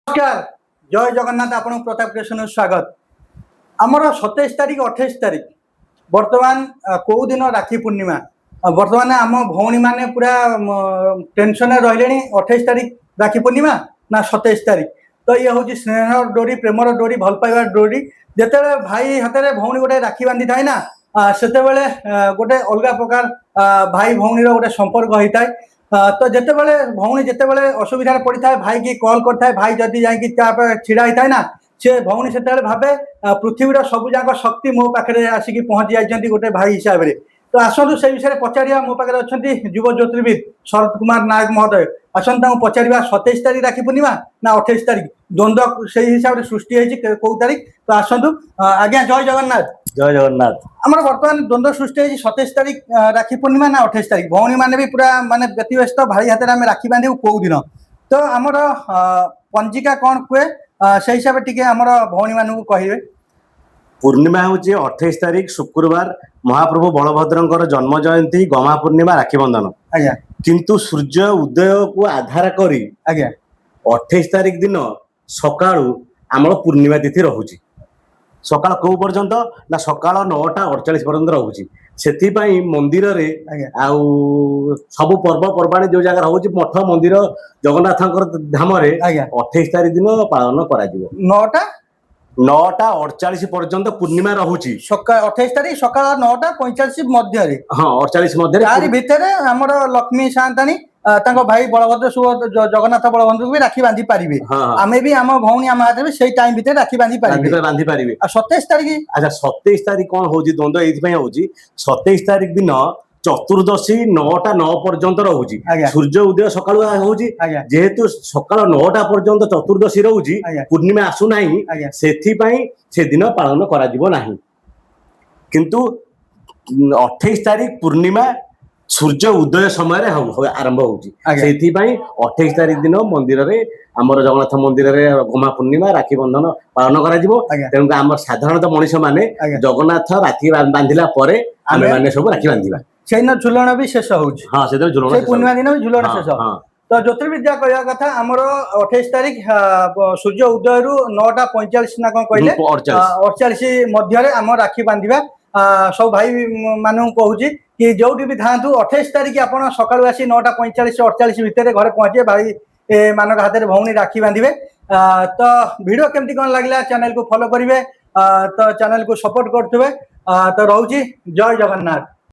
नमस्कार जय जगन्नाथ आपन प्रताप क्रिएशन स्वागत आमर 27 तारिख 28 तारिख बर्तमान कौ दिन राखी पूर्णिमा बर्तमान आम भौणी मैंने पूरा टेंशन रही 28 तारिख राखी पूर्णिमा ना 27 तारिख तो ये हूँ स्नेह डोरी प्रेमर डोरी भल पाइबार डोरी जिते भाई हाथ में भौणी गोटे राखी बांधि थाए ना से गोटे अलग प्रकार भाई भौणी गोटे संपर्क होता है तो जिते बड़े भौणी जिते बड़े असुविधा पड़ी था भाई की कॉल करता है भाई जदि जाए छिड़ा होता है ना से भौणी से भावे पृथ्वीर सबुजाक शक्ति मो पाखे आसिक पहुँची जाती गोटे भाई हिसाब से तो आसतु से विषय में पचारिया मो पाखे अच्छा युव ज्योतिर्विद शरद कुमार नायक महोदय आसतु पचारा 27 तारिख राखी पूर्णिमा ना 28 तारिख द्वंद्व से हिसाब से सृष्टि कौ तारिख तो आसतु आज्ञा जय जगन्नाथ जय जगन्नाथ आमर बर्तमान द्वंद्व सृष्टि 27 तारिख राखी पूर्णिमा ना 28 तारिख भौणी मैंने भी पूरा माने व्यतीव्यस्त भाई हाथ में राखी बांधे कौ दिन तो आमर पंजिका कौन हुए से हिसाब से आमर भौणी मानू कहे पूर्णिमा हूँ 28 तारिख शुक्रवार महाप्रभु बलभद्र जन्म जयंती गमा पूर्णिमा राखी बंधन आज्ञा किंतु सूर्य उदय को आधार करी आज्ञा 28 तारिख दिन सकाळु आमर पूर्णिमा तिथि रहुची सकाळ कौ पर्यंत ना सकाळ 9:48 पर्यंत रहुची सेथिपाई मंदिर रे आउ सब पर्व पर्वाणी जो जगह रहुची मठ मंदिर जगन्नाथंकर धाम रे 28 तारिख दिन पालन करा जिवो 9:48 पर्यंत पूर्णिमा रहुची 28 तारिख सकाळ 9:45 मध्य हाँ 48 मध्य तारी भितर हमर लक्ष्मी सान्तानी भाई बलभद्र जगन्नाथ बलभद्र भी राखी बांधि पारे आमे भी आम भौणी आम हाथ में से टाइम भितर राखी बांधि पारे 27 तारिख अच्छा 27 तारिख कौन होची द्वंद्व एथि होची 27 तारिख दिन चतुर्दशी 9:09 पर्यंत रहुची सूर्य उदय सकाळु होची जेहेतु सकाळ 9टा पर्यंत चतुर्दशी रहुची पूर्णिमा आसु नाही सेथि पई से दिन पालन करा जिवो नाही किंतु 28 तारिख पूर्णिमा सूर्य उदय समय आरंभ होची सेथि पई 28 तारिख दिन मंदिर रे आमर जगन्नाथ मंदिर रे गमा पूर्णिमा राखी बंधन पालन करा जिवो तेनु आम साधारणतः मनुष्य माने जगन्नाथ राखी बांधिला परे आमे माने सब राखी बांधिबा से झुलण भी शेष होची हां से झुलण पूर्णिमा दिन भी झुलण शेष तो ज्योतिर्विद्या कहया कथा आमर 28 तारिख सूर्य उदय रु 9:45 ना कौन कहले 48 मध्य रे आम राखी बांधिबा सब भाई मानू कहूँ कि जो भी था 28 तारिख आप सकालू आसी 9:45 48 भितर घर पहुंचे भाई मानक हाथ में भौणी राखी बांधे तो वीडियो केमती कौन लगे चैनल को फॉलो करेंगे तो चैनल को सपोर्ट करेंगे तो रोची जय जगन्नाथ।